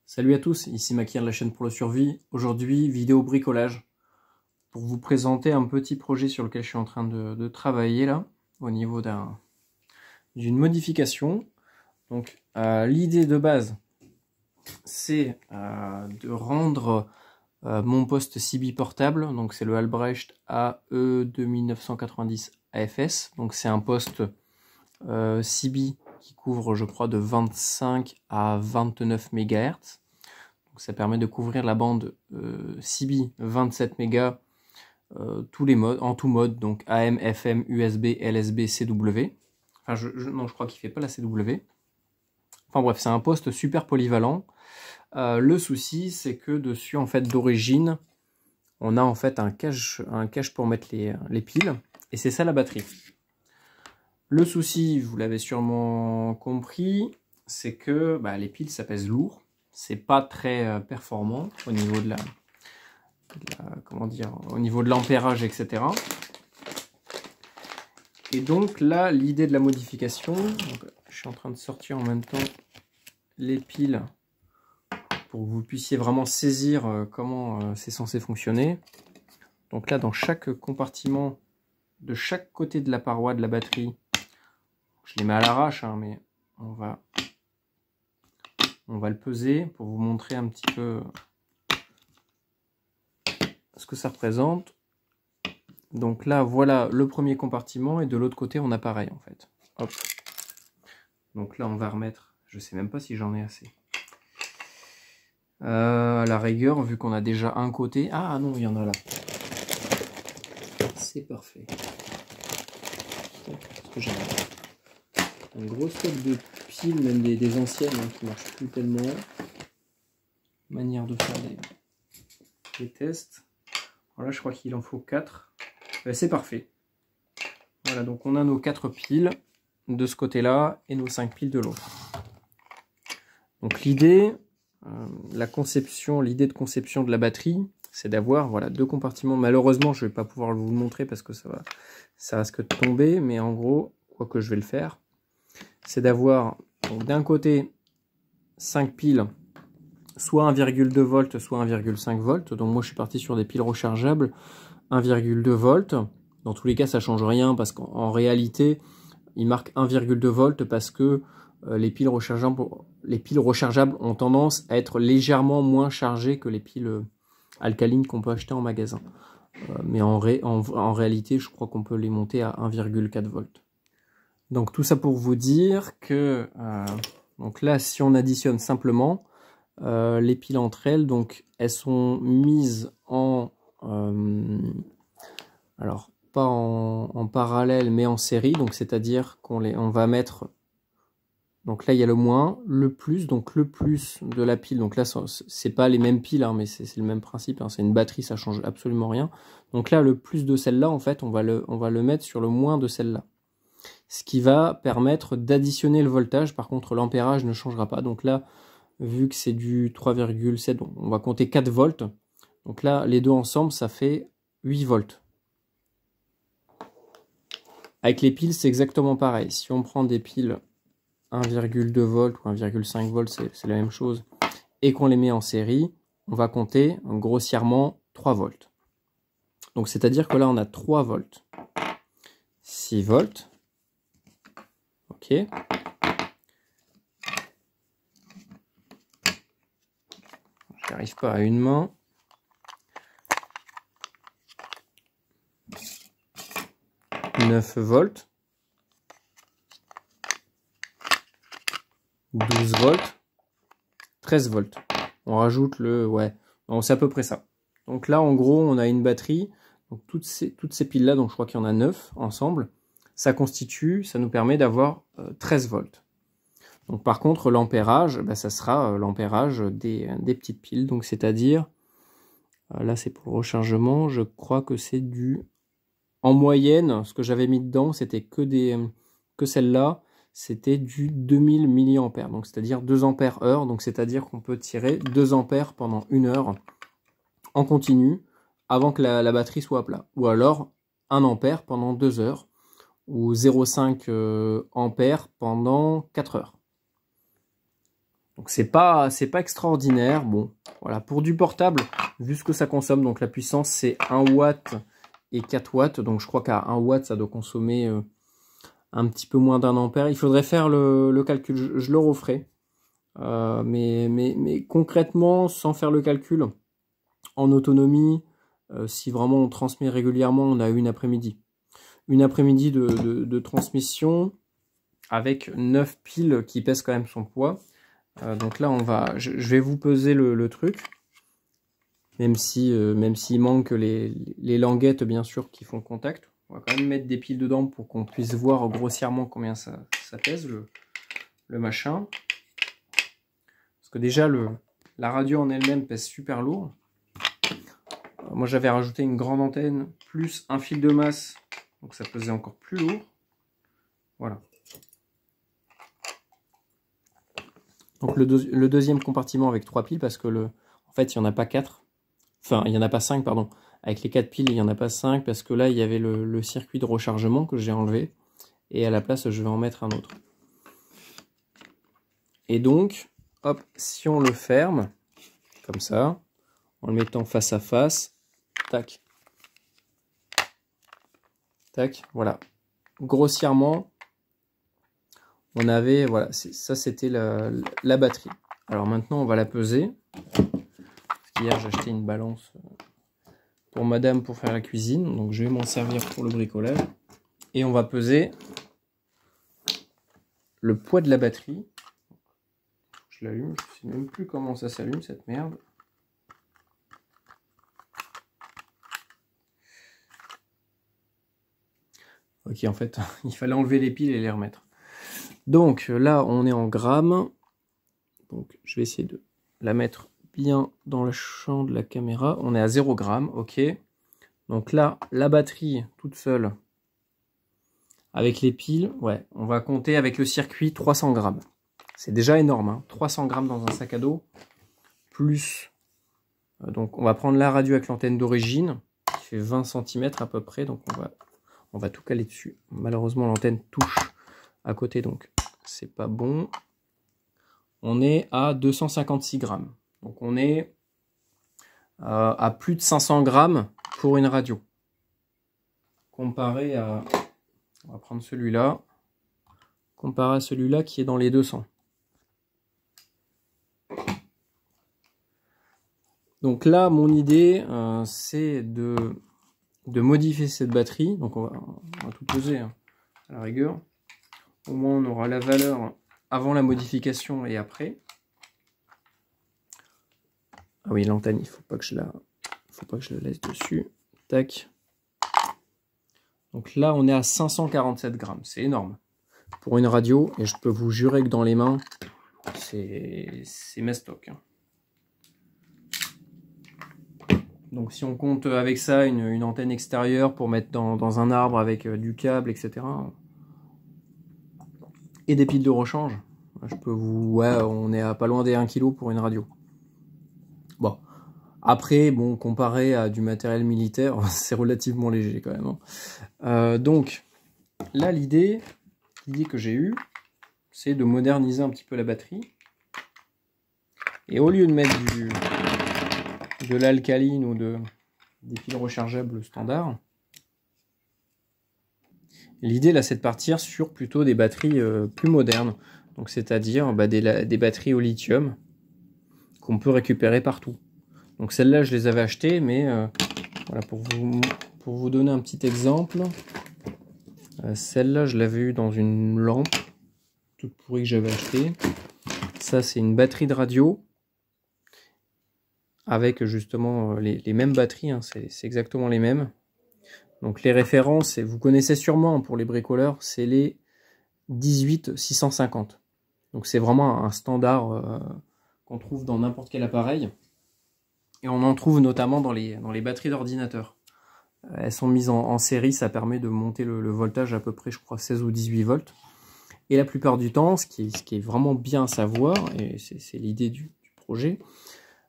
Salut à tous, ici Maquillard de la chaîne pour la survie. Aujourd'hui, vidéo bricolage pour vous présenter un petit projet sur lequel je suis en train de travailler là, au niveau d'une modification. Donc, l'idée de base, c'est de rendre mon poste CB portable. Donc, c'est le Albrecht AE2990 AFS. Donc, c'est un poste CB qui couvre, je crois, de 25 à 29 MHz. Donc ça permet de couvrir la bande CB 27 mégas, tous les modes, en tout mode, donc AM, FM, USB, LSB, CW. Enfin, non, je crois qu'il ne fait pas la CW. Enfin bref, c'est un poste super polyvalent. Le souci, c'est que dessus, en fait, d'origine, on a en fait un cache pour mettre les piles, et c'est ça la batterie. Le souci, vous l'avez sûrement compris, c'est que les piles, ça pèse lourd. C'est pas très performant au niveau de comment dire, au niveau de l'ampérage, etc. Et donc là, l'idée de la modification, donc, je suis en train de sortir en même temps les piles pour que vous puissiez vraiment saisir comment c'est censé fonctionner. Donc là, dans chaque compartiment, de chaque côté de la paroi de la batterie, je les mets à l'arrache, hein, mais on va le peser pour vous montrer un petit peu ce que ça représente. Donc là, voilà le premier compartiment, et de l'autre côté, on a pareil en fait. Hop. Donc là, on va remettre, je sais même pas si j'en ai assez. À la rigueur, vu qu'on a déjà un côté. Ah non, il y en a là. C'est parfait. Parce que j'ai un gros stock de piles, même des anciennes hein, qui ne marchent plus tellement. Manière de faire des tests. Voilà, je crois qu'il en faut 4. C'est parfait. Voilà, donc on a nos 4 piles de ce côté-là et nos 5 piles de l'autre. Donc l'idée, l'idée de conception de la batterie, c'est d'avoir voilà, 2 compartiments. Malheureusement, je ne vais pas pouvoir vous le montrer parce que ça risque de tomber, mais en gros, quoi que je vais le faire, c'est d'avoir d'un côté 5 piles, soit 1,2 volts, soit 1,5 volts. Donc moi, je suis parti sur des piles rechargeables 1,2 volts. Dans tous les cas, ça change rien parce qu'en réalité, il marque 1,2 volts parce que les piles rechargeables ont tendance à être légèrement moins chargées que les piles alcalines qu'on peut acheter en magasin. Mais en réalité, je crois qu'on peut les monter à 1,4 volts. Donc tout ça pour vous dire que donc là, si on additionne simplement les piles entre elles, donc elles sont mises en alors pas en parallèle mais en série, donc c'est-à-dire on va mettre, donc là il y a le moins, le plus, donc le plus de la pile, donc là c'est pas les mêmes piles hein, mais c'est le même principe, hein, c'est une batterie, ça change absolument rien. Donc là le plus de celle-là en fait on va le mettre sur le moins de celle-là, ce qui va permettre d'additionner le voltage. Par contre l'ampérage ne changera pas, donc là vu que c'est du 3,7, on va compter 4 volts, donc là les deux ensemble ça fait 8 volts. Avec les piles, c'est exactement pareil. Si on prend des piles 1,2 volts ou 1,5 volts, c'est la même chose, et qu'on les met en série, on va compter grossièrement 3 volts. Donc c'est-à-dire que là, on a 3 volts, 6 volts, ok. Je n'arrive pas à une main. 9 volts, 12 volts, 13 volts. On rajoute ouais, c'est à peu près ça. Donc là, en gros, on a une batterie. Donc toutes ces piles-là, donc je crois qu'il y en a 9 ensemble, ça nous permet d'avoir 13 volts. Donc par contre, l'ampérage, ça sera l'ampérage des petites piles. Donc c'est-à-dire, là c'est pour le rechargement, je crois que c'est en moyenne, ce que j'avais mis dedans, c'était que celle-là, c'était du 2000 mAh, donc c'est-à-dire 2 ampères heure, donc c'est-à-dire qu'on peut tirer 2 ampères pendant 1 heure en continu avant que la batterie soit à plat, ou alors 1 ampère pendant 2 heures, ou 0,5 ampères pendant 4 heures. Donc c'est pas extraordinaire. Bon, voilà, pour du portable, vu ce que ça consomme, donc la puissance c'est 1 watt et 4 watts. Donc je crois qu'à 1 watt, ça doit consommer un petit peu moins d'1 ampère. Il faudrait faire le calcul, je le referai. Mais concrètement, sans faire le calcul, en autonomie, si vraiment on transmet régulièrement, on a une après-midi. Une après-midi de transmission avec 9 piles qui pèsent quand même son poids. Donc là, je vais vous peser le truc, même s'il manque les languettes, bien sûr, qui font contact. On va quand même mettre des piles dedans pour qu'on puisse voir grossièrement combien ça pèse, le machin. Parce que déjà, la radio en elle-même pèse super lourd. Moi, j'avais rajouté une grande antenne, plus un fil de masse, donc ça pesait encore plus lourd. Voilà. Donc le deuxième compartiment avec 3 piles, parce que en fait, il n'y en a pas 4. Enfin, il n'y en a pas 5, pardon. Avec les 4 piles, il n'y en a pas 5, parce que là, il y avait le circuit de rechargement que j'ai enlevé. Et à la place, je vais en mettre un autre. Et donc, hop, si on le ferme, comme ça, en le mettant face à face, tac. Tac, voilà. Grossièrement, on avait, voilà, ça c'était la batterie. Alors maintenant, on va la peser. Parce qu'hier, j'ai acheté une balance pour madame pour faire la cuisine. Donc je vais m'en servir pour le bricolage. Et on va peser le poids de la batterie. Je l'allume, je ne sais même plus comment ça s'allume cette merde. Ok, en fait, il fallait enlever les piles et les remettre. Donc là, on est en grammes. Donc je vais essayer de la mettre bien dans le champ de la caméra. On est à 0 g, ok. Donc là, la batterie toute seule, avec les piles, ouais, on va compter avec le circuit 300 g. C'est déjà énorme, hein, 300 g dans un sac à dos. Plus, donc on va prendre la radio avec l'antenne d'origine, qui fait 20 cm à peu près. Donc on va tout caler dessus. Malheureusement, l'antenne touche à côté, donc c'est pas bon. On est à 256 grammes. Donc on est à plus de 500 grammes pour une radio. Comparé à... On va prendre celui-là. Comparé à celui-là qui est dans les 200. Donc là, mon idée, c'est de modifier cette batterie. Donc on va tout peser, hein, à la rigueur. Au moins on aura la valeur avant la modification et après. Ah oui, l'antenne, il faut pas que je la laisse dessus. Tac. Donc là, on est à 547 grammes. C'est énorme pour une radio. Et je peux vous jurer que dans les mains, c'est mastoc, hein. Donc si on compte avec ça une antenne extérieure pour mettre dans un arbre avec du câble, etc. Et des piles de rechange, je peux vous... Ouais, on est à pas loin des 1 kg pour une radio. Bon. Après, bon, comparé à du matériel militaire, c'est relativement léger quand même, hein. Donc, là, l'idée que j'ai eue, c'est de moderniser un petit peu la batterie. Et au lieu de mettre de l'alcaline ou des piles rechargeables standards, l'idée là, c'est de partir sur plutôt des batteries plus modernes. Donc, c'est-à-dire des batteries au lithium qu'on peut récupérer partout. Donc celles-là, je les avais achetées, mais voilà, pour vous donner un petit exemple, celle-là, je l'avais eu dans une lampe toute pourrie que j'avais achetée. Ça, c'est une batterie de radio avec justement les mêmes batteries, hein, c'est exactement les mêmes. Donc les références, vous connaissez sûrement pour les bricoleurs, c'est les 18650. Donc c'est vraiment un standard qu'on trouve dans n'importe quel appareil. Et on en trouve notamment dans les batteries d'ordinateur. Elles sont mises en série, ça permet de monter le voltage à peu près, je crois, 16 ou 18 volts. Et la plupart du temps, ce qui est vraiment bien à savoir, et c'est l'idée du projet,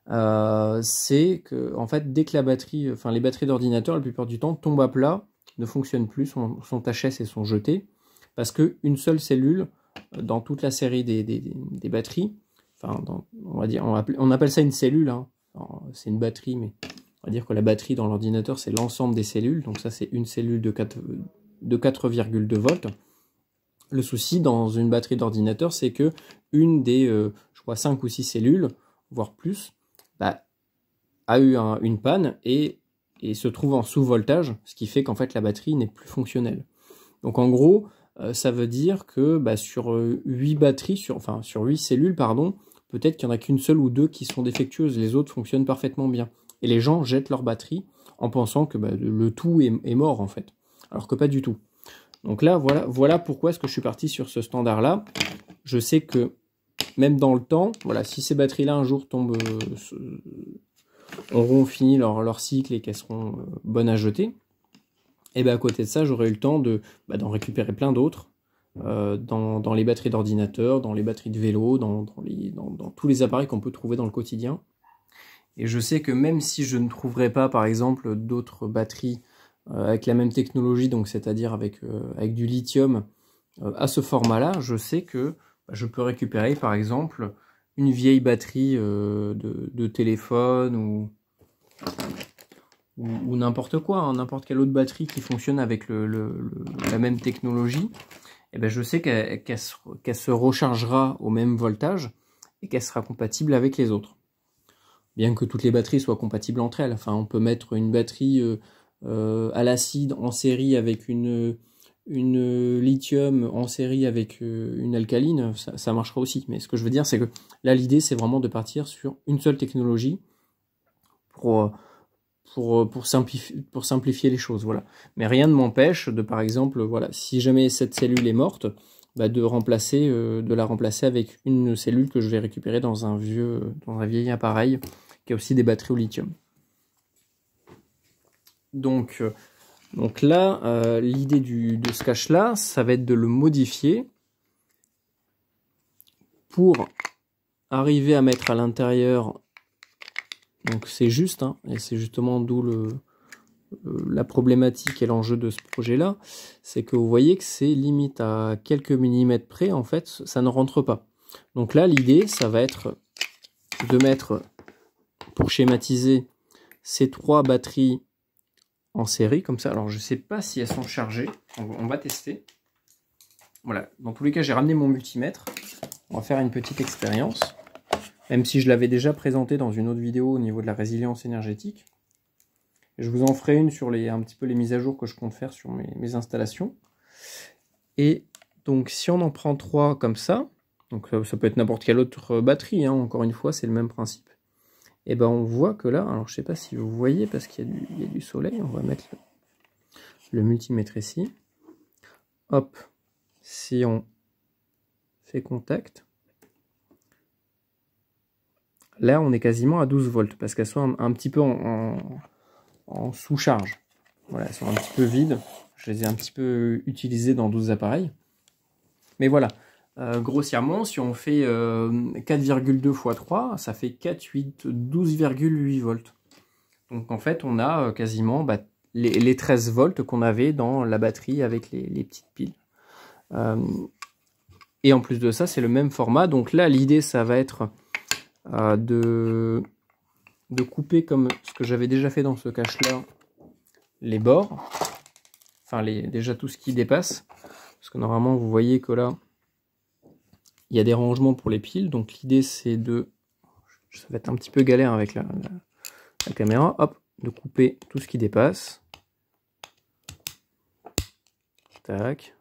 c'est que en fait, dès que la batterie, enfin les batteries d'ordinateur, la plupart du temps, tombent à plat, ne fonctionnent plus, sont HS et sont jetées, parce qu'une seule cellule, dans toute la série des batteries, enfin, on va dire, on appelle ça une cellule, hein. C'est une batterie, mais on va dire que la batterie dans l'ordinateur, c'est l'ensemble des cellules. Donc ça, c'est une cellule de 4,2 volts. Le souci dans une batterie d'ordinateur, c'est que une des, je crois, 5 ou 6 cellules, voire plus, bah, a eu une panne et se trouve en sous-voltage, ce qui fait qu'en fait la batterie n'est plus fonctionnelle. Donc en gros, ça veut dire que bah, sur 8 batteries, sur 8 cellules, pardon, peut-être qu'il n'y en a qu'une seule ou deux qui sont défectueuses, les autres fonctionnent parfaitement bien. Et les gens jettent leur batterie en pensant que bah, le tout est mort en fait, alors que pas du tout. Donc là, voilà pourquoi est-ce que je suis parti sur ce standard-là. Je sais que même dans le temps, voilà, si ces batteries-là un jour tombent, auront fini leur cycle et qu'elles seront bonnes à jeter, et bien à côté de ça, j'aurai eu le temps d'en récupérer plein d'autres dans les batteries d'ordinateur, dans les batteries de vélo, dans tous les appareils qu'on peut trouver dans le quotidien. Et je sais que même si je ne trouverai pas, par exemple, d'autres batteries avec la même technologie, donc c'est-à-dire avec du lithium à ce format-là, je sais que je peux récupérer par exemple une vieille batterie de téléphone ou n'importe quoi, hein, n'importe quelle autre batterie qui fonctionne avec la même technologie. Et ben je sais qu'elle se rechargera au même voltage et qu'elle sera compatible avec les autres. Bien que toutes les batteries soient compatibles entre elles. Enfin, on peut mettre une batterie à l'acide en série avec une lithium en série avec une alcaline, ça marchera aussi. Mais ce que je veux dire, c'est que là, l'idée, c'est vraiment de partir sur une seule technologie pour simplifier les choses. Voilà. Mais rien ne m'empêche de, par exemple, voilà, si jamais cette cellule est morte, bah, de la remplacer avec une cellule que je vais récupérer dans un vieil appareil qui a aussi des batteries au lithium. Donc là, l'idée de ce cache-là, ça va être de le modifier pour arriver à mettre à l'intérieur. Donc c'est juste, hein, et c'est justement d'où la problématique et l'enjeu de ce projet-là, c'est que vous voyez que c'est limite à quelques millimètres près, en fait, ça ne rentre pas. Donc là, l'idée, ça va être de mettre, pour schématiser, ces 3 batteries en série, comme ça. Alors, je ne sais pas si elles sont chargées. On va tester. Voilà. Dans tous les cas, j'ai ramené mon multimètre. On va faire une petite expérience. Même si je l'avais déjà présenté dans une autre vidéo au niveau de la résilience énergétique. Je vous en ferai une sur un petit peu les mises à jour que je compte faire sur mes installations. Et donc, si on en prend 3 comme ça, donc ça peut être n'importe quelle autre batterie, hein, encore une fois, c'est le même principe. Et ben on voit que là, alors je sais pas si vous voyez parce qu'il y a du soleil, on va mettre le multimètre ici. Hop, si on fait contact, là on est quasiment à 12 volts parce qu'elles sont un petit peu en sous-charge. Voilà, elles sont un petit peu vides. Je les ai un petit peu utilisées dans 12 appareils. Mais voilà. Grossièrement, si on fait 4,2 x 3, ça fait 4, 8, 12,8 volts. Donc en fait, on a quasiment les 13 volts qu'on avait dans la batterie avec les petites piles. Et en plus de ça, c'est le même format. Donc là, l'idée, ça va être de couper comme ce que j'avais déjà fait dans ce cache-là, les bords. Enfin, déjà tout ce qui dépasse. Parce que normalement, vous voyez que là, il y a des rangements pour les piles, donc l'idée c'est ça va être un petit peu galère avec la caméra, hop, de couper tout ce qui dépasse. Tac.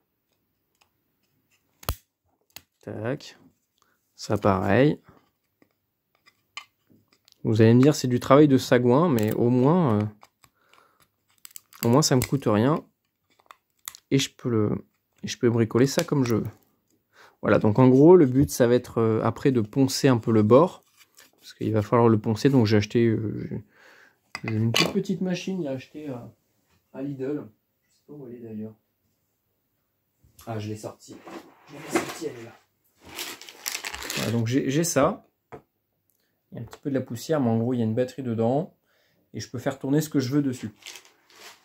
Tac. Ça pareil. Vous allez me dire c'est du travail de sagouin, mais au moins ça me coûte rien. Et je peux bricoler ça comme je veux. Voilà, donc en gros, le but, ça va être après de poncer un peu le bord. Parce qu'il va falloir le poncer. Donc j'ai acheté une toute petite machine, j'ai acheté à Lidl. Je sais pas où elle est d'ailleurs. Ah, je l'ai sortie. Elle est là. Voilà, donc j'ai ça. Il y a un petit peu de la poussière, mais en gros, il y a une batterie dedans. Et je peux faire tourner ce que je veux dessus.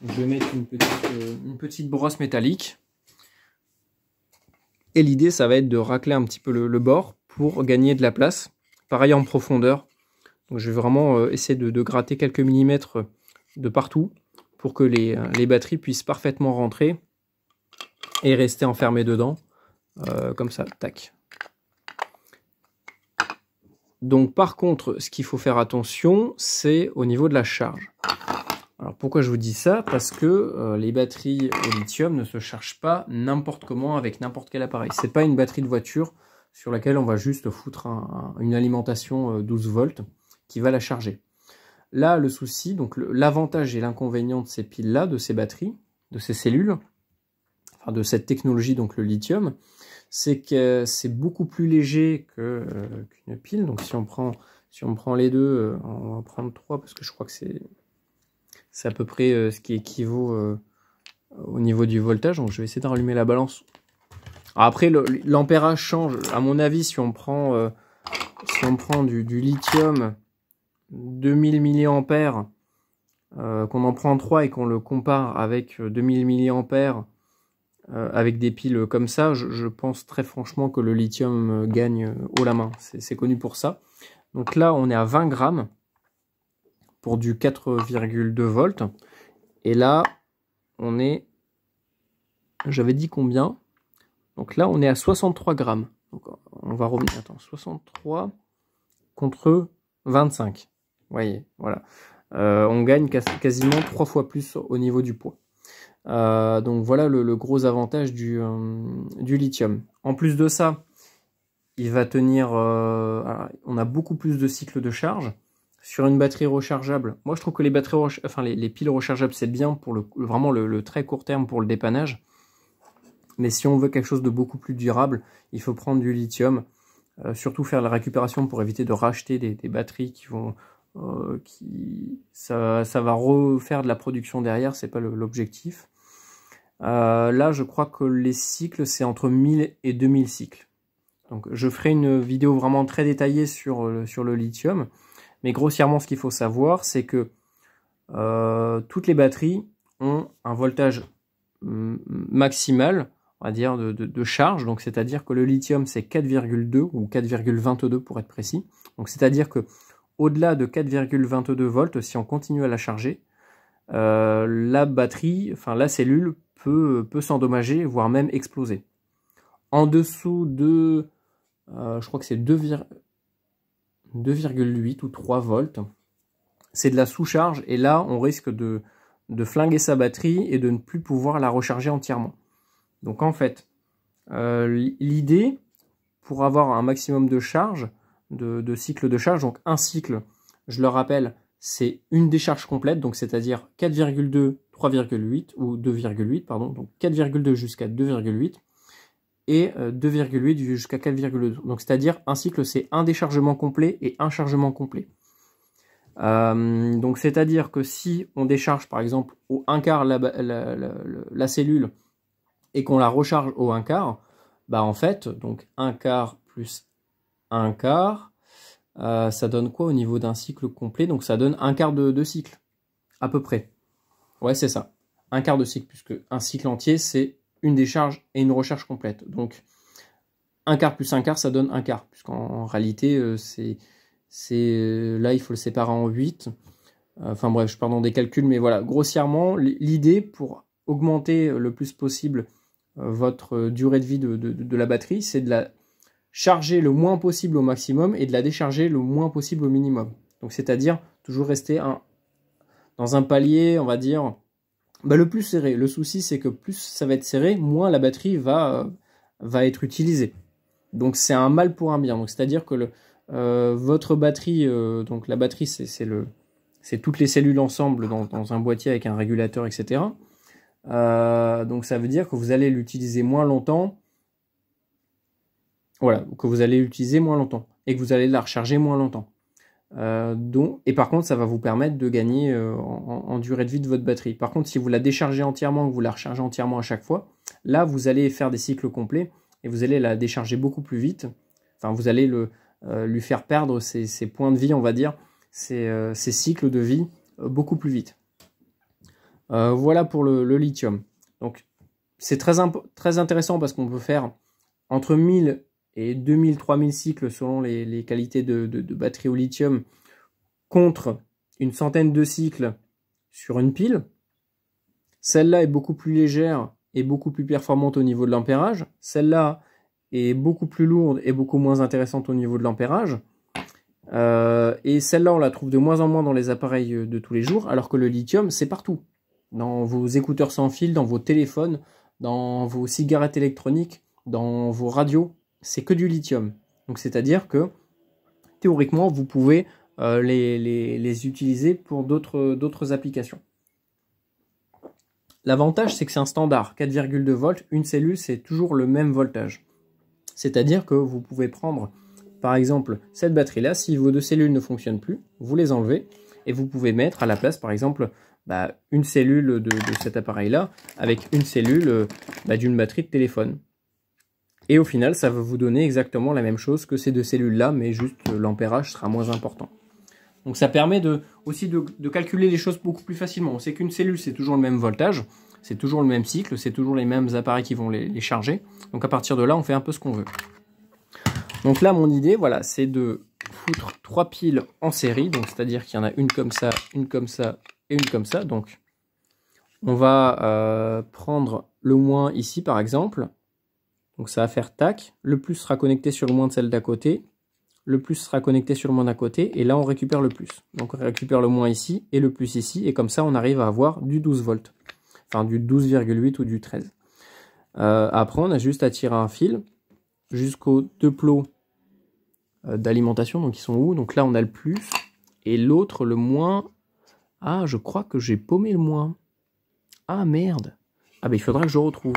Donc, je vais mettre une petite brosse métallique. Et l'idée, ça va être de racler un petit peu le bord pour gagner de la place. pareil en profondeur. Donc je vais vraiment essayer de gratter quelques millimètres de partout pour que les batteries puissent parfaitement rentrer et rester enfermées dedans. Comme ça, tac. Donc par contre, ce qu'il faut faire attention, c'est au niveau de la charge. Alors pourquoi je vous dis ça? Parce que les batteries au lithium ne se chargent pas n'importe comment avec n'importe quel appareil. C'est pas une batterie de voiture sur laquelle on va juste foutre une alimentation 12 volts qui va la charger. Là, le souci, donc l'avantage et l'inconvénient de ces piles-là, de ces batteries, de ces cellules, enfin de cette technologie, donc le lithium, c'est que c'est beaucoup plus léger qu'une pile. Donc si on prend les deux, on va prendre 3 parce que je crois que c'est à peu près ce qui équivaut au niveau du voltage. Donc je vais essayer de rallumer la balance. Alors après, l'ampérage change. À mon avis, si on prend du lithium 2000 mAh, qu'on en prend 3 et qu'on le compare avec 2000 mAh avec des piles comme ça, je pense très franchement que le lithium gagne haut la main. C'est connu pour ça. Donc là, on est à 20 grammes pour du 4,2 volts. Et là, on est... J'avais dit combien? Donc là, on est à 63 grammes. Donc on va revenir. Attends, 63 contre 25. Vous voyez, voilà. On gagne quasiment 3 fois plus au niveau du poids. Donc voilà le gros avantage du lithium. En plus de ça, il va tenir... on a beaucoup plus de cycles de charge. Sur une batterie rechargeable, moi je trouve que les batteries les piles rechargeables, c'est bien pour vraiment le très court terme pour le dépannage. Mais si on veut quelque chose de beaucoup plus durable, il faut prendre du lithium. Surtout faire la récupération pour éviter de racheter des batteries qui vont... ça va refaire de la production derrière, c'est pas l'objectif. Là, je crois que les cycles, c'est entre 1000 et 2000 cycles. Donc, je ferai une vidéo vraiment très détaillée sur le lithium. Mais grossièrement, ce qu'il faut savoir, c'est que toutes les batteries ont un voltage maximal, on va dire, de charge. Donc, c'est-à-dire que le lithium, c'est 4,2 ou 4,22 pour être précis. Donc, c'est-à-dire que au-delà de 4,22 volts, si on continue à la charger, la batterie, enfin la cellule peut s'endommager, voire même exploser. En dessous de, je crois que c'est 2,8 ou 3 volts, c'est de la sous-charge, et là on risque de flinguer sa batterie et de ne plus pouvoir la recharger entièrement. Donc en fait, l'idée, pour avoir un maximum de charge, de cycle de charge, donc un cycle, je le rappelle, c'est une décharge complète, donc c'est-à-dire 4,2, 3,8 ou 2,8, pardon, donc 4,2 jusqu'à 2,8 et 2,8 jusqu'à 4,2. Donc c'est-à-dire un cycle, c'est un déchargement complet et un chargement complet. Donc c'est-à-dire que si on décharge par exemple au 1/4 la cellule et qu'on la recharge au 1/4, bah en fait, donc 1/4 plus 1/4, ça donne quoi au niveau d'un cycle complet? Donc ça donne 1/4 de cycle, à peu près. Ouais, c'est ça. 1/4 de cycle, puisque un cycle entier, c'est une décharge et une recharge complète. Donc 1/4 plus 1/4, ça donne 1/4, puisqu'en réalité, là, il faut le séparer en 8. Enfin bref, je pars dans des calculs, mais voilà, grossièrement, l'idée pour augmenter le plus possible votre durée de vie de la batterie, c'est de la charger le moins possible au maximum et de la décharger le moins possible au minimum. Donc c'est-à-dire toujours rester dans un palier, on va dire, le plus serré. Le souci, c'est que plus ça va être serré, moins la batterie va être utilisée. Donc c'est un mal pour un bien. Donc c'est-à-dire que votre batterie, donc la batterie, c'est toutes les cellules ensemble dans un boîtier avec un régulateur, etc. Donc ça veut dire que vous allez l'utiliser moins longtemps. Voilà, que vous allez l'utiliser moins longtemps et que vous allez la recharger moins longtemps. Et par contre, ça va vous permettre de gagner en durée de vie de votre batterie. Par contre, si vous la déchargez entièrement, que vous la rechargez entièrement à chaque fois, là, vous allez faire des cycles complets et vous allez la décharger beaucoup plus vite. Enfin, vous allez lui faire perdre ses points de vie, on va dire, ses cycles de vie beaucoup plus vite. Voilà pour le lithium. Donc, c'est très intéressant parce qu'on peut faire entre 1000 et 2000-3000 cycles selon les qualités de batterie au lithium contre une centaine de cycles sur une pile. Celle-là est beaucoup plus légère et beaucoup plus performante au niveau de l'ampérage. Celle-là est beaucoup plus lourde et beaucoup moins intéressante au niveau de l'ampérage. Et celle-là, on la trouve de moins en moins dans les appareils de tous les jours, alors que le lithium, c'est partout. Dans vos écouteurs sans fil, dans vos téléphones, dans vos cigarettes électroniques, dans vos radios, c'est que du lithium. Donc c'est-à-dire que, théoriquement, vous pouvez les utiliser pour d'autres applications. L'avantage, c'est que c'est un standard, 4,2 volts, une cellule, c'est toujours le même voltage. C'est-à-dire que vous pouvez prendre, par exemple, cette batterie-là, si vos deux cellules ne fonctionnent plus, vous les enlevez, et vous pouvez mettre à la place, par exemple, une cellule de cet appareil-là, avec une cellule d'une batterie de téléphone. Et au final, ça va vous donner exactement la même chose que ces deux cellules-là, mais juste l'ampérage sera moins important. Donc ça permet aussi de calculer les choses beaucoup plus facilement. On sait qu'une cellule, c'est toujours le même voltage, c'est toujours le même cycle, c'est toujours les mêmes appareils qui vont les charger. Donc à partir de là, on fait un peu ce qu'on veut. Donc là, mon idée, voilà, c'est de foutre 3 piles en série. Donc c'est-à-dire qu'il y en a une comme ça et une comme ça. Donc on va prendre le moins ici, par exemple. Donc ça va faire tac. Le plus sera connecté sur le moins de celle d'à côté. Le plus sera connecté sur le moins d'à côté, et là on récupère le plus. Donc on récupère le moins ici et le plus ici, et comme ça on arrive à avoir du 12 volts. Enfin du 12,8 ou du 13. Après on a juste à tirer un fil jusqu'aux deux plots d'alimentation, donc ils sont où? Donc là on a le plus, et l'autre le moins. Ah, je crois que j'ai paumé le moins. Ah merde. Ah bah il faudra que je retrouve.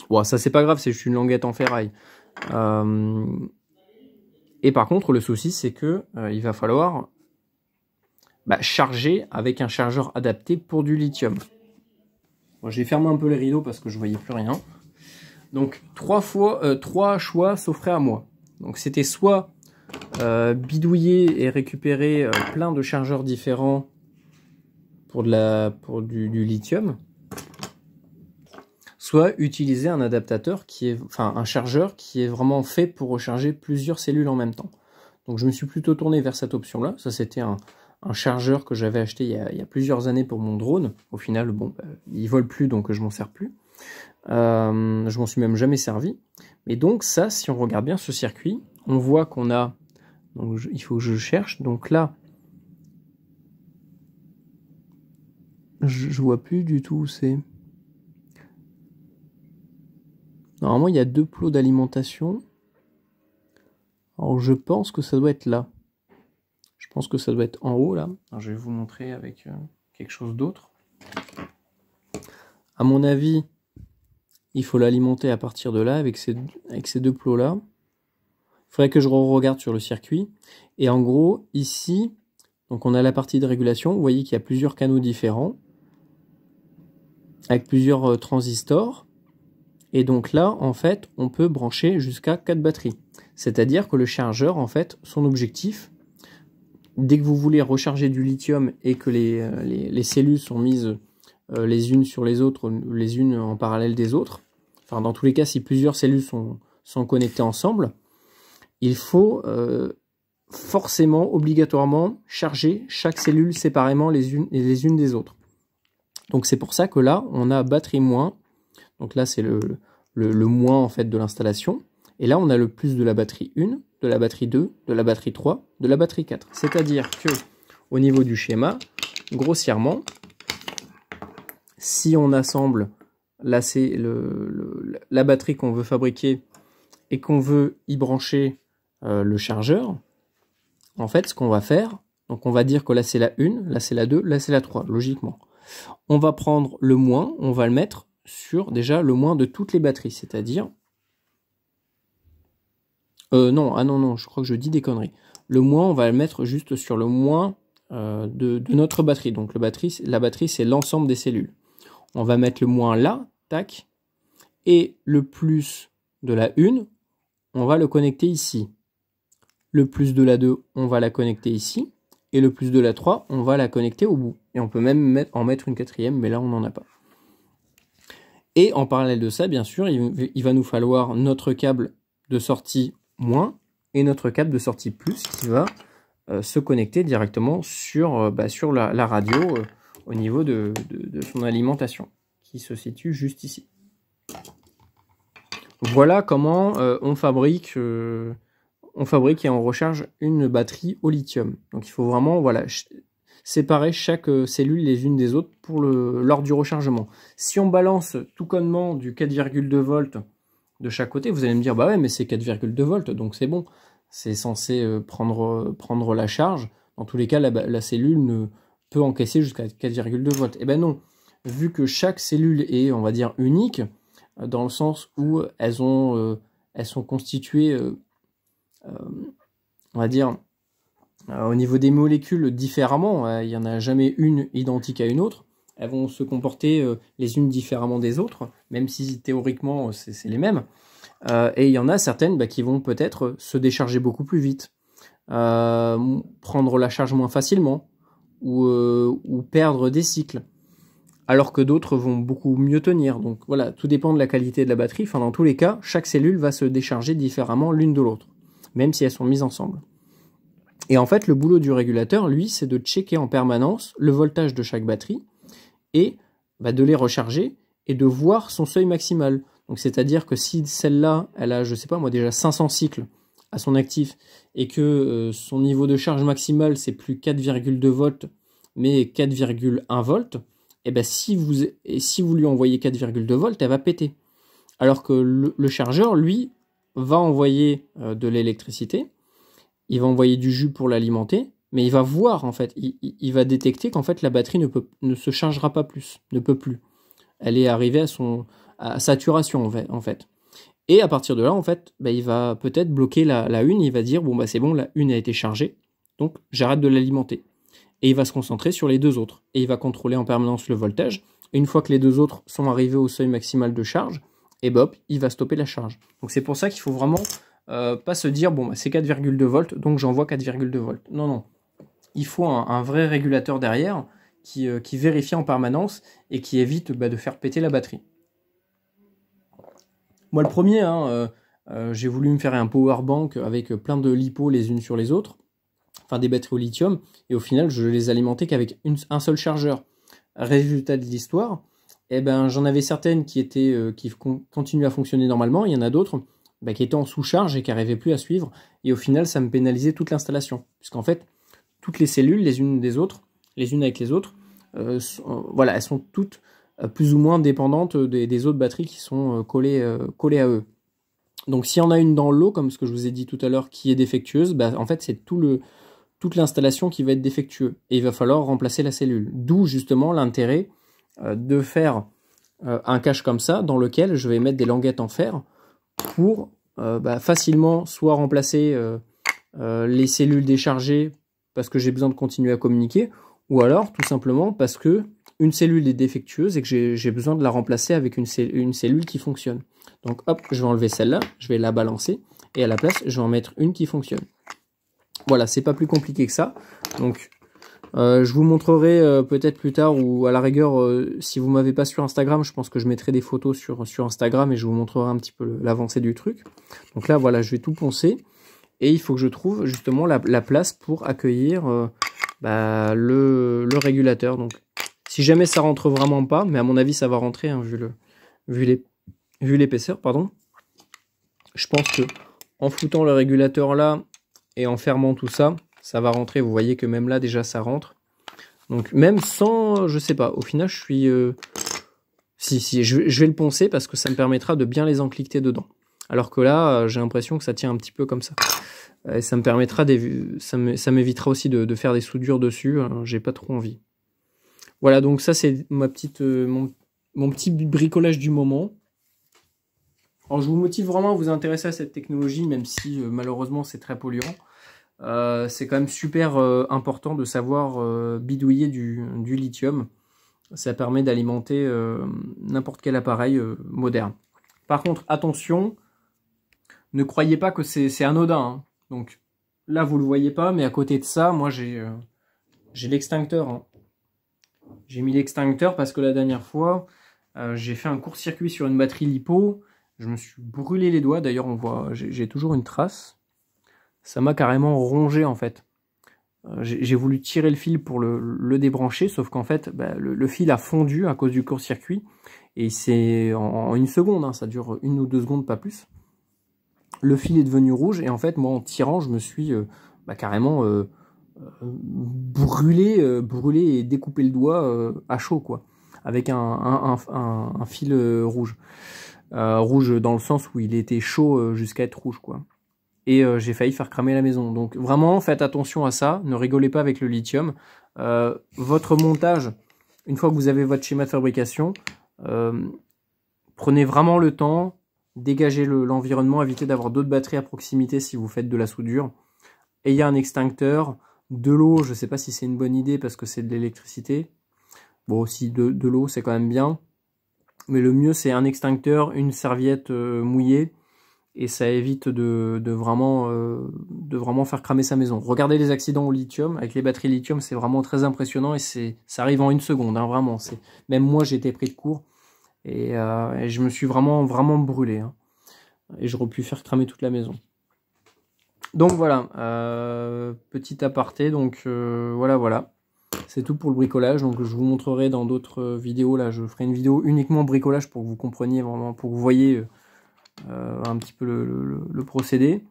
Bon, ça c'est pas grave, c'est juste une languette en ferraille. Et par contre, le souci, c'est que il va falloir charger avec un chargeur adapté pour du lithium. Bon, j'ai fermé un peu les rideaux parce que je voyais plus rien. Donc, trois choix s'offraient à moi. Donc, c'était soit bidouiller et récupérer plein de chargeurs différents pour du lithium, soit utiliser un adaptateur un chargeur qui est vraiment fait pour recharger plusieurs cellules en même temps. Donc je me suis plutôt tourné vers cette option-là. Ça, c'était un chargeur que j'avais acheté il y a plusieurs années pour mon drone. Au final, bon, il vole plus, donc je m'en sers plus. Je m'en suis même jamais servi. Mais donc ça, si on regarde bien ce circuit, on voit qu'on a... Donc il faut que je cherche. Donc là, je vois plus du tout où c'est. Normalement, il y a deux plots d'alimentation. Alors, je pense que ça doit être là. Je pense que ça doit être en haut, là. Alors, je vais vous montrer avec quelque chose d'autre. À mon avis, il faut l'alimenter à partir de là, avec ces deux plots-là. Il faudrait que je regarde sur le circuit. Et en gros, ici, donc on a la partie de régulation. Vous voyez qu'il y a plusieurs canaux différents, avec plusieurs transistors. Et donc là, en fait, on peut brancher jusqu'à 4 batteries. C'est-à-dire que le chargeur, en fait, son objectif, dès que vous voulez recharger du lithium et que les cellules sont mises les unes sur les autres, les unes en parallèle des autres, enfin dans tous les cas, si plusieurs cellules sont connectées ensemble, il faut forcément, obligatoirement, charger chaque cellule séparément les unes des autres. Donc c'est pour ça que là, on a batterie moins. Donc là, c'est le moins en fait de l'installation. Et là, on a le plus de la batterie 1, de la batterie 2, de la batterie 3, de la batterie 4. C'est-à-dire que au niveau du schéma, grossièrement, si on assemble là, c'est la batterie qu'on veut fabriquer et qu'on veut y brancher le chargeur, en fait, ce qu'on va faire, donc on va dire que là c'est la 1, là c'est la 2, là c'est la 3, logiquement. On va prendre le moins, on va le mettre sur déjà le moins de toutes les batteries, c'est-à-dire... non, je crois que je dis des conneries. Le moins, on va le mettre juste sur le moins de notre batterie. Donc la batterie, c'est l'ensemble des cellules. On va mettre le moins là, tac, et le plus de la 1, on va le connecter ici. Le plus de la 2, on va la connecter ici, et le plus de la 3, on va la connecter au bout. Et on peut même en mettre une quatrième, mais là, on n'en a pas. Et en parallèle de ça, bien sûr, il va nous falloir notre câble de sortie moins et notre câble de sortie plus qui va se connecter directement sur, sur la radio au niveau de son alimentation qui se situe juste ici. Voilà comment on fabrique et on recharge une batterie au lithium. Donc il faut vraiment voilà, séparer chaque cellule les unes des autres pour lors du rechargement. Si on balance tout connement du 4,2 volts de chaque côté, vous allez me dire bah ouais mais c'est 4,2 volts donc c'est bon, c'est censé prendre la charge. Dans tous les cas la cellule ne peut encaisser jusqu'à 4,2 volts. Et ben non, vu que chaque cellule est on va dire unique, dans le sens où elles sont constituées, on va dire, au niveau des molécules différemment. Il n'y en a jamais une identique à une autre. Elles vont se comporter les unes différemment des autres, même si théoriquement c'est les mêmes. Et il y en a certaines qui vont peut-être se décharger beaucoup plus vite, prendre la charge moins facilement, ou perdre des cycles. Alors que d'autres vont beaucoup mieux tenir. Donc voilà, tout dépend de la qualité de la batterie. Enfin, dans tous les cas, chaque cellule va se décharger différemment l'une de l'autre, même si elles sont mises ensemble. Et en fait, le boulot du régulateur, lui, c'est de checker en permanence le voltage de chaque batterie et de les recharger et de voir son seuil maximal. Donc c'est-à-dire que si celle-là, elle a, je sais pas moi, déjà 500 cycles à son actif et que son niveau de charge maximale, c'est plus 4,2 volts, mais 4,1 volts, et ben si vous lui envoyez 4,2 volts, elle va péter. Alors que le chargeur, lui, va envoyer de l'électricité, il va envoyer du jus pour l'alimenter, mais il va voir en fait, il va détecter qu'en fait la batterie ne se chargera pas plus, ne peut plus. Elle est arrivée à saturation en fait. Et à partir de là, en fait, il va peut-être bloquer la une, il va dire bon c'est bon, la une a été chargée, donc j'arrête de l'alimenter. Et il va se concentrer sur les deux autres. Et il va contrôler en permanence le voltage. Et une fois que les deux autres sont arrivés au seuil maximal de charge, et hop, il va stopper la charge. Donc c'est pour ça qu'il faut vraiment pas se dire, bon, c'est 4,2 volts, donc j'envoie 4,2 volts. Non, non. Il faut un vrai régulateur derrière qui vérifie en permanence et qui évite de faire péter la batterie. Moi, le premier, j'ai voulu me faire un power bank avec plein de LiPo les unes sur les autres. Enfin des batteries au lithium, et au final je les alimentais qu'avec un seul chargeur. Résultat de l'histoire, j'en avais certaines qui continuaient à fonctionner normalement, il y en a d'autres qui étaient en sous-charge et qui n'arrivaient plus à suivre, et au final ça me pénalisait toute l'installation, puisqu'en fait toutes les cellules, les unes des autres, les unes avec les autres, elles sont toutes plus ou moins dépendantes des autres batteries qui sont collées à eux. Donc s'il y en a une dans l'eau, comme ce que je vous ai dit tout à l'heure, qui est défectueuse, en fait c'est toute l'installation qui va être défectueuse. Et il va falloir remplacer la cellule. D'où justement l'intérêt de faire un cache comme ça, dans lequel je vais mettre des languettes en fer pour facilement soit remplacer les cellules déchargées parce que j'ai besoin de continuer à communiquer, ou alors tout simplement parce que une cellule est défectueuse et que j'ai besoin de la remplacer avec une cellule qui fonctionne. Donc hop, je vais enlever celle-là, je vais la balancer, et à la place, je vais en mettre une qui fonctionne. Voilà, c'est pas plus compliqué que ça. Donc, je vous montrerai peut-être plus tard, ou à la rigueur, si vous m'avez pas sur Instagram, je pense que je mettrai des photos sur Instagram et je vous montrerai un petit peu l'avancée du truc. Donc là, voilà, je vais tout poncer. Et il faut que je trouve justement la place pour accueillir le régulateur. Donc, si jamais ça rentre vraiment pas, mais à mon avis, ça va rentrer, hein, vu l'épaisseur, pardon. Je pense que en foutant le régulateur là, et en fermant tout ça, ça va rentrer. Vous voyez que même là, déjà, ça rentre. Donc, même sans, je sais pas, au final, je suis... Si, je vais le poncer parce que ça me permettra de bien les encliqueter dedans. Alors que là, j'ai l'impression que ça tient un petit peu comme ça. Et ça me permettra, ça m'évitera aussi de faire des soudures dessus. J'ai pas trop envie. Voilà, donc ça, c'est ma petite, mon petit bricolage du moment. Alors, je vous motive vraiment à vous intéresser à cette technologie, même si malheureusement c'est très polluant. C'est quand même super important de savoir bidouiller du lithium. Ça permet d'alimenter n'importe quel appareil moderne. Par contre, attention, ne croyez pas que c'est anodin. Hein. Donc là, vous ne le voyez pas, mais à côté de ça, moi j'ai l'extincteur. Hein. J'ai mis l'extincteur parce que la dernière fois, j'ai fait un court-circuit sur une batterie LiPo. Je me suis brûlé les doigts. D'ailleurs, on voit, j'ai toujours une trace. Ça m'a carrément rongé en fait. J'ai voulu tirer le fil pour le débrancher, sauf qu'en fait, bah, le fil a fondu à cause du court-circuit. Et c'est en une seconde, hein, ça dure 1 ou 2 secondes, pas plus. Le fil est devenu rouge et en fait, moi, en tirant, je me suis carrément brûlé et découpé le doigt à chaud, quoi, avec un fil rouge. Rouge dans le sens où il était chaud jusqu'à être rouge, quoi. Et j'ai failli faire cramer la maison. Donc vraiment, faites attention à ça. Ne rigolez pas avec le lithium. Votre montage, une fois que vous avez votre schéma de fabrication, prenez vraiment le temps, dégagez l'environnement, évitez d'avoir d'autres batteries à proximité si vous faites de la soudure. Ayez un extincteur, de l'eau, je ne sais pas si c'est une bonne idée parce que c'est de l'électricité. Bon, si de l'eau, c'est quand même bien. Mais le mieux, c'est un extincteur, une serviette mouillée. Et ça évite de vraiment faire cramer sa maison. Regardez les accidents au lithium, avec les batteries lithium, c'est vraiment très impressionnant et ça arrive en 1 seconde, hein, vraiment. Même moi, j'ai été pris de court et je me suis vraiment brûlé. Hein, et j'aurais pu faire cramer toute la maison. Donc voilà, petit aparté, donc voilà. C'est tout pour le bricolage, donc je vous montrerai dans d'autres vidéos, là je ferai une vidéo uniquement bricolage pour que vous compreniez vraiment, pour que vous voyez un petit peu le procédé.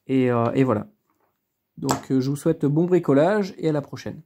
Et voilà. Donc je vous souhaite bon bricolage et à la prochaine.